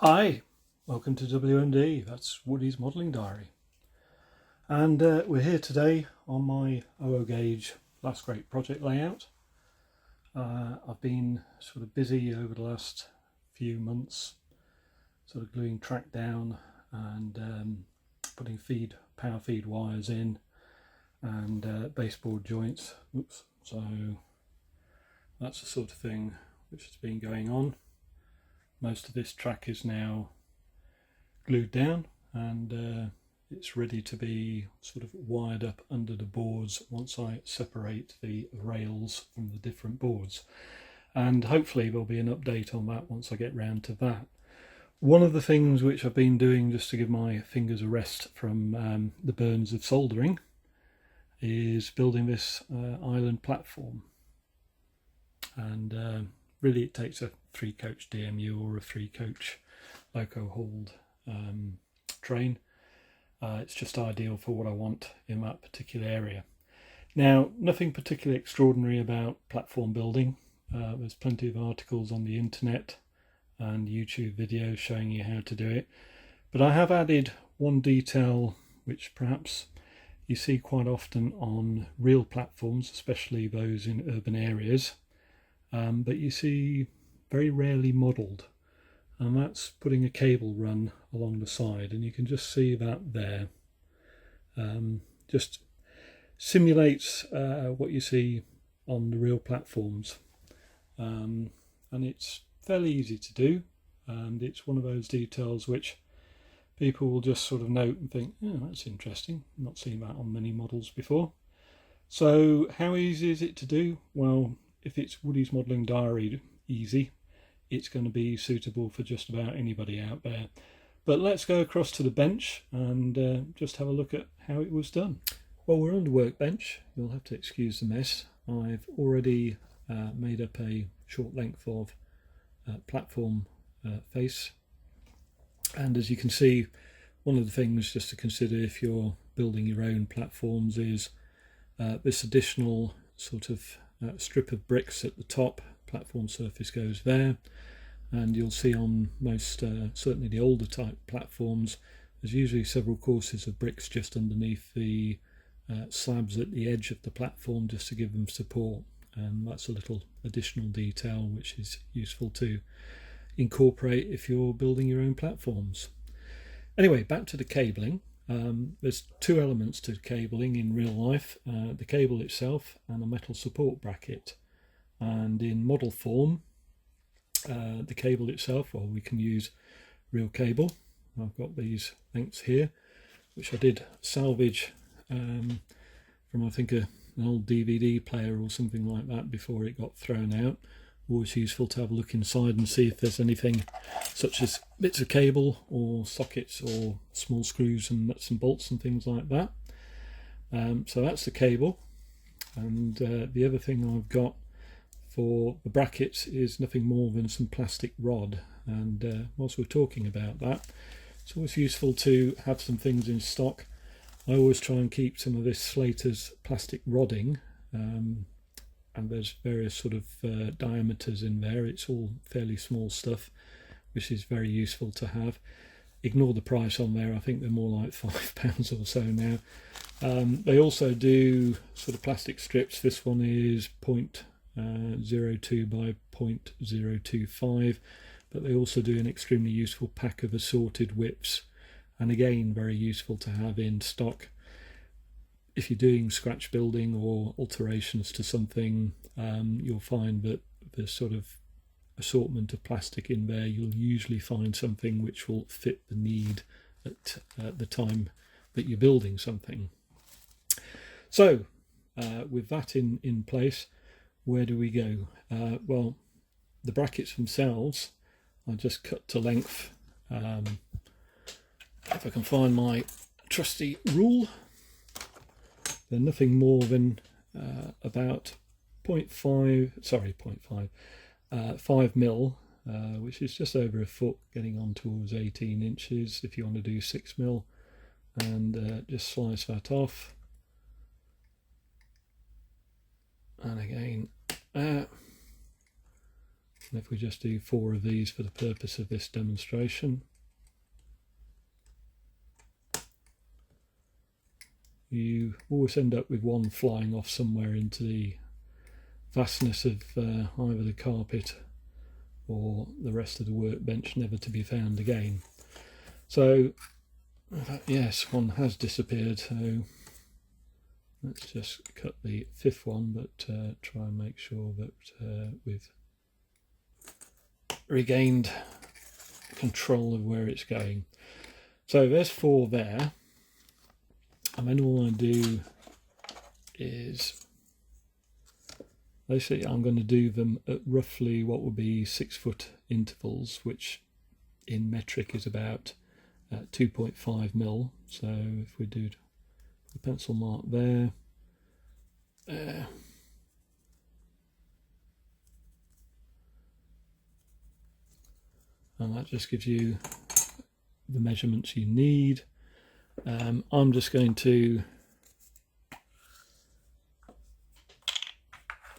Hi, welcome to WMD, that's Woody's Modelling Diary. And we're here today on my 00 gauge last great project layout. I've been sort of busy over the last few months, sort of gluing track down and putting power feed wires in and baseboard joints. So that's the sort of thing which has been going on. Most of this track is now glued down and it's ready to be sort of wired up under the boards once I separate the rails from the different boards, and hopefully there'll be an update on that once I get round to that. One of the things which I've been doing just to give my fingers a rest from the burns of soldering is building this island platform, and really it takes a 3-coach DMU or a 3-coach loco hauled train. It's just ideal for what I want in that particular area. Now, nothing particularly extraordinary about platform building. There's plenty of articles on the internet and YouTube videos showing you how to do it, but I have added one detail which perhaps you see quite often on real platforms, especially those in urban areas, but you see very rarely modelled, and that's putting a cable run along the side, and you can just see that there. Just simulates what you see on the real platforms, and it's fairly easy to do, and it's one of those details which people will just sort of note and think, oh, that's interesting, not seen that on many models before. So how easy is it to do? Well, if it's Woody's Modelling Diary easy, it's going to be suitable for just about anybody out there. But let's go across to the bench and just have a look at how it was done. Well, we're on the workbench. You'll have to excuse the mess. I've already made up a short length of platform face, and as you can see, one of the things just to consider if you're building your own platforms is this additional sort of strip of bricks at the top. Platform surface goes there, and you'll see on most certainly the older type platforms there's usually several courses of bricks just underneath the slabs at the edge of the platform just to give them support, and that's a little additional detail which is useful to incorporate if you're building your own platforms. Anyway, back to the cabling. There's two elements to cabling in real life, the cable itself and a metal support bracket. And in model form, the cable itself, well, we can use real cable. I've got these lengths here, which I did salvage from I think an old DVD player or something like that before it got thrown out. Always useful to have a look inside and see if there's anything such as bits of cable or sockets or small screws and nuts and bolts and things like that. So that's the cable, and the other thing I've got for the brackets is nothing more than some plastic rod, and whilst we're talking about that, it's always useful to have some things in stock. I always try and keep some of this Slater's plastic rodding, and there's various sort of diameters in there. It's all fairly small stuff, which is very useful to have. Ignore the price on there, I think they're more like £5 or so now. They also do sort of plastic strips. This one is 0.02 by 0.025, but they also do an extremely useful pack of assorted whips, and again very useful to have in stock. If you're doing scratch building or alterations to something, you'll find that there's sort of assortment of plastic in there. You'll usually find something which will fit the need at the time that you're building something. So with that in place, where do we go? Well, the brackets themselves I just cut to length. If I can find my trusty rule, they're nothing more than about 5 mil, which is just over a foot, getting on towards 18 inches if you want to do 6 mil, and just slice that off. And again, And if we just do 4 of these for the purpose of this demonstration, you always end up with one flying off somewhere into the vastness of either the carpet or the rest of the workbench, never to be found again. So yes, one has disappeared, so let's just cut the 5th one, but try and make sure that we've regained control of where it's going. So there's 4 there, and then all I do is basically I'm going to do them at roughly what would be 6-foot intervals, which in metric is about 2.5 mil. So if we do the pencil mark there, and that just gives you the measurements you need. I'm just going to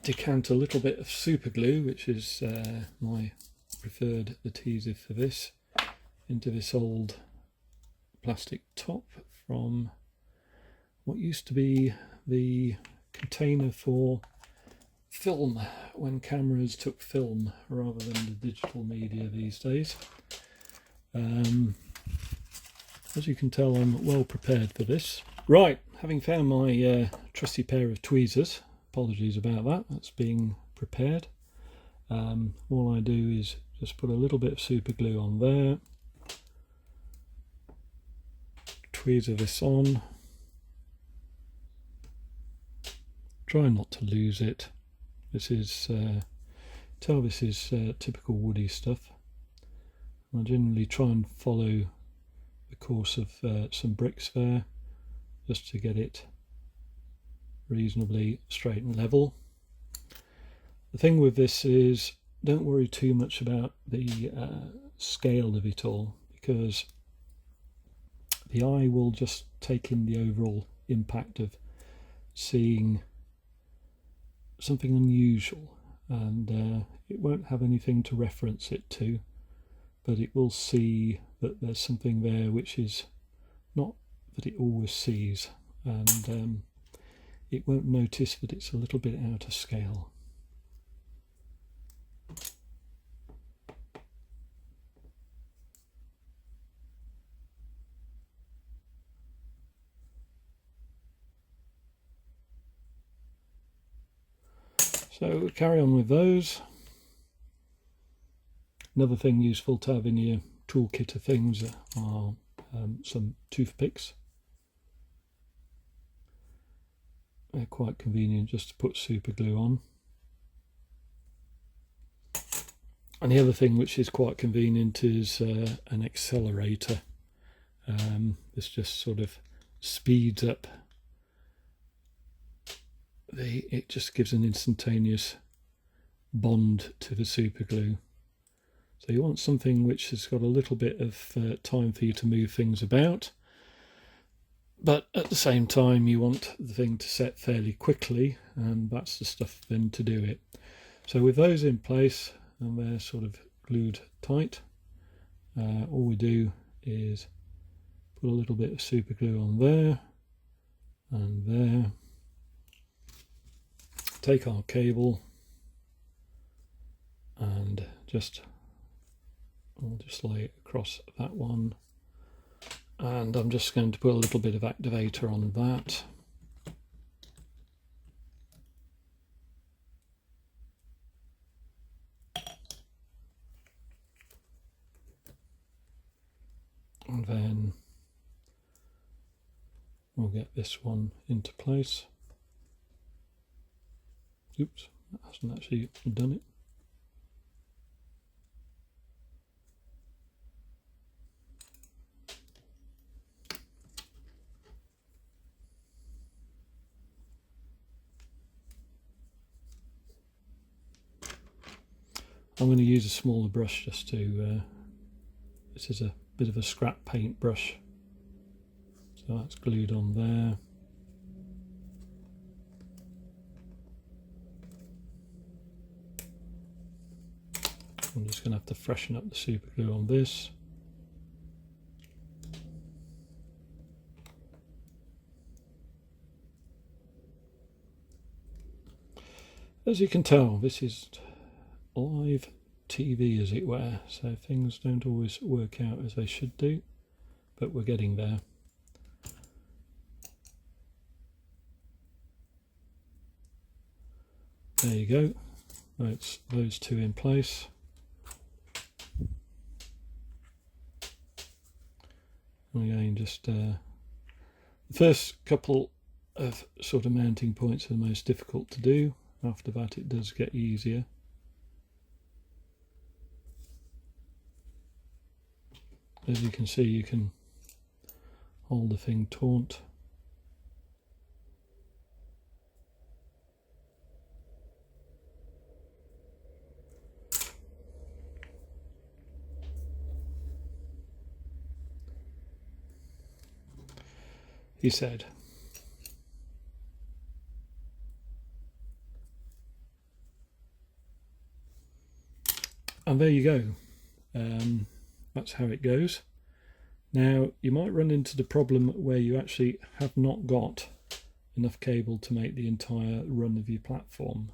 decant a little bit of super glue, which is my preferred adhesive for this, into this old plastic top from what used to be the container for film, when cameras took film rather than the digital media these days. As you can tell, I'm well prepared for this. Right, having found my trusty pair of tweezers, apologies about that, that's being prepared. All I do is just put a little bit of super glue on there, tweezer this on, try not to lose it. This is typical woody stuff. I generally try and follow the course of some bricks there, just to get it reasonably straight and level. The thing with this is, don't worry too much about the scale of it all, because the eye will just take in the overall impact of seeing something unusual, and it won't have anything to reference it to, but it will see that there's something there which is not that it always sees, and it won't notice that it's a little bit out of scale. So we'll carry on with those. Another thing useful to have in your toolkit of things are some toothpicks. They're quite convenient just to put super glue on. And the other thing which is quite convenient is an accelerator. This just sort of speeds up it just gives an instantaneous bond to the super glue. So you want something which has got a little bit of time for you to move things about, but at the same time you want the thing to set fairly quickly, and that's the stuff then to do it. So with those in place and they're sort of glued tight, all we do is put a little bit of super glue on there and there. Take our cable and I'll just lay it across that one, and I'm just going to put a little bit of activator on that. And then we'll get this one into place. Oops, that hasn't actually done it. I'm going to use a smaller brush just to, this is a bit of a scrap paint brush. So that's glued on there. I'm just going to have to freshen up the super glue on this. As you can tell, this is live TV, as it were, so things don't always work out as they should do, but we're getting there. There you go. That's those two in place. And again, just the first couple of sort of mounting points are the most difficult to do. After that it does get easier. As you can see, you can hold the thing taut. He said. And there you go. That's how it goes. Now, you might run into the problem where you actually have not got enough cable to make the entire run of your platform.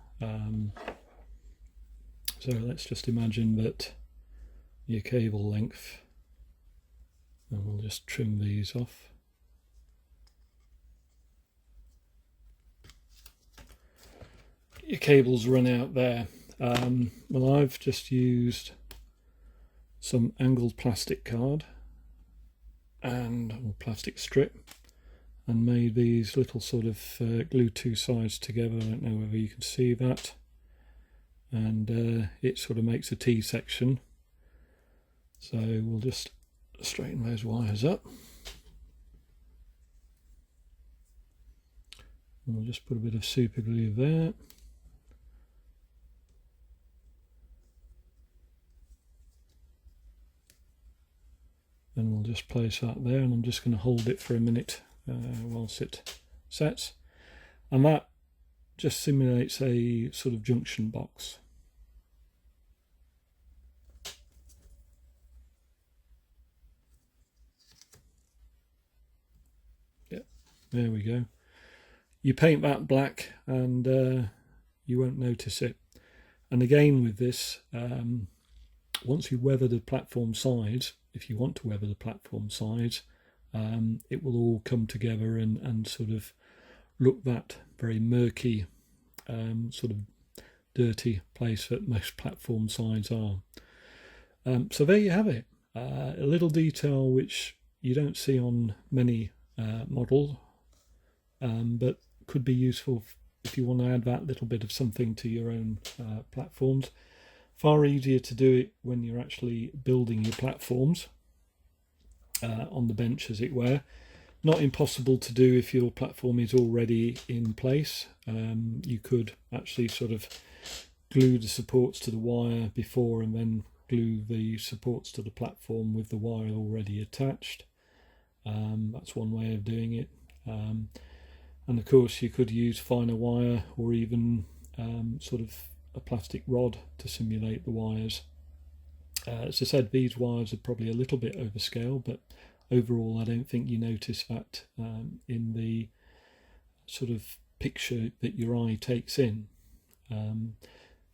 So let's just imagine that your cable length, and we'll just trim these off. Your cables run out there. Well, I've just used some angled plastic card or plastic strip and made these little sort of glue two sides together. I don't know whether you can see that, and it sort of makes a T section. So we'll just straighten those wires up. We'll just put a bit of super glue there. And we'll just place that there, and I'm just going to hold it for a minute whilst it sets. And that just simulates a sort of junction box. Yep, there we go. You paint that black and you won't notice it. And again with this, once you weather the platform sides, if you want to weather the platform sides, it will all come together and sort of look that very murky, sort of dirty place that most platform sides are. So there you have it. A little detail which you don't see on many models, but could be useful if you want to add that little bit of something to your own platforms. Far easier to do it when you're actually building your platforms on the bench, as it were. Not impossible to do if your platform is already in place. You could actually sort of glue the supports to the wire before and then glue the supports to the platform with the wire already attached. That's one way of doing it. And of course you could use finer wire or even sort of a plastic rod to simulate the wires. As I said, these wires are probably a little bit overscale, but overall I don't think you notice that in the sort of picture that your eye takes in.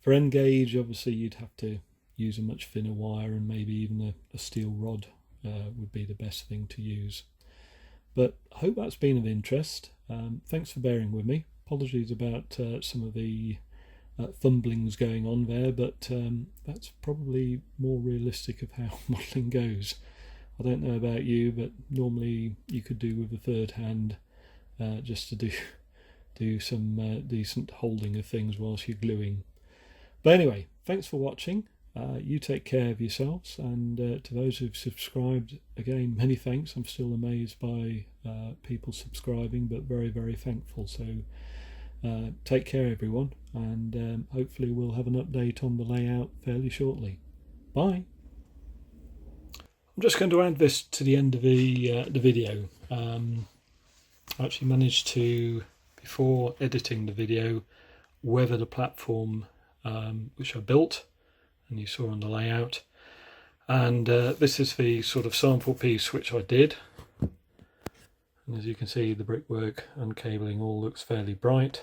For end gauge, obviously you'd have to use a much thinner wire, and maybe even a steel rod would be the best thing to use. But I hope that's been of interest. Thanks for bearing with me. Apologies about some of the fumblings going on there, but that's probably more realistic of how modelling goes. I don't know about you, but normally you could do with a third hand just to do some decent holding of things whilst you're gluing. But anyway, thanks for watching. You take care of yourselves, and to those who've subscribed, again, many thanks. I'm still amazed by people subscribing, but very, very thankful. So take care, everyone, and hopefully we'll have an update on the layout fairly shortly. Bye. I'm just going to add this to the end of the video. I actually managed to, before editing the video, weather the platform which I built, and you saw on the layout. And this is the sort of sample piece which I did. And as you can see, the brickwork and cabling all looks fairly bright.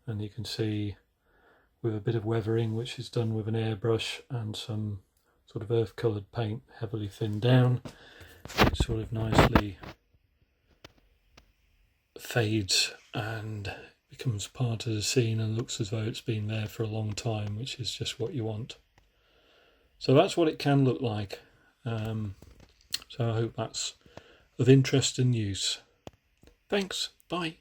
And you can see with a bit of weathering, which is done with an airbrush and some sort of earth coloured paint heavily thinned down, it sort of nicely fades and becomes part of the scene and looks as though it's been there for a long time, which is just what you want. So that's what it can look like. So I hope that's of interest and use. Thanks, bye.